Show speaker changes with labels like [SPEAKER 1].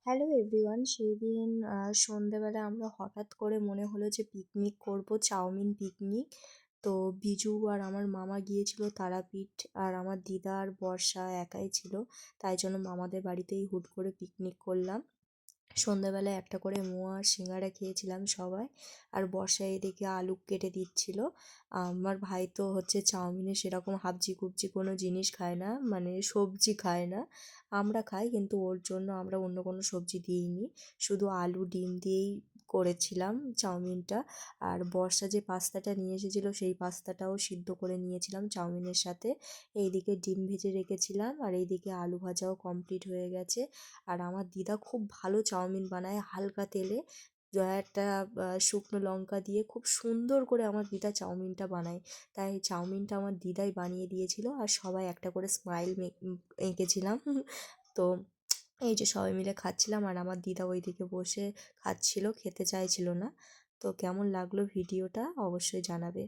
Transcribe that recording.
[SPEAKER 1] Hello everyone, সেদিন সন্ধ্যেবেলা আমরা হঠাৎ করে মনে হলো যে পিকনিক করব, চাউমিন পিকনিক। তো বিজু আর আমার মামা গিয়েছিল তারাপীঠ, আর আমার দিদা আর বর্ষা একাই ছিল। তাই জন্য মামাদের বাড়িতেই হুট করে পিকনিক করলাম। সন্ধ্যাবেলায় একটা করে মোয়া আর সিঙ্গারা খেয়েছিলাম সবাই। আর বর্ষা এদিকে আলু কেটে দিচ্ছিল। আমার ভাই তো হচ্ছে চাউমিনে সেরকম হাবজি কুবজি কোনো জিনিস খায় না, মানে সবজি খায় না। আমরা খাই, কিন্তু ওর জন্য আমরা অন্য কোনো সবজি দিইনি, শুধু আলু ডিম দিয়েই করেছিলাম চাউমিনটা। আর বর্ষা যে পাস্তাটা নিয়ে এসেছিলো সেই পাস্তাটাও সিদ্ধ করে নিয়েছিলাম চাউমিনের সাথে। এইদিকে ডিম ভেজে রেখেছিলাম, আর এইদিকে আলু ভাজাও কমপ্লিট হয়ে গেছে। আর আমার দিদা খুব ভালো চাউমিন বানায়, হালকা তেলে একটা শুকনো লঙ্কা দিয়ে খুব সুন্দর করে আমার দিদা চাউমিনটা বানায়। তাই চাউমিনটা আমার দিদাই বানিয়ে দিয়েছিল, আর সবাই একটা করে স্মাইল এঁকেছিলাম। তো এই যে সবাই মিলে খাচ্ছিলাম, আর আমার দিদা ওইদিকে বসে খাচ্ছিল, খেতে চাইছিল না। তো কেমন লাগলো ভিডিওটা অবশ্যই জানাবে।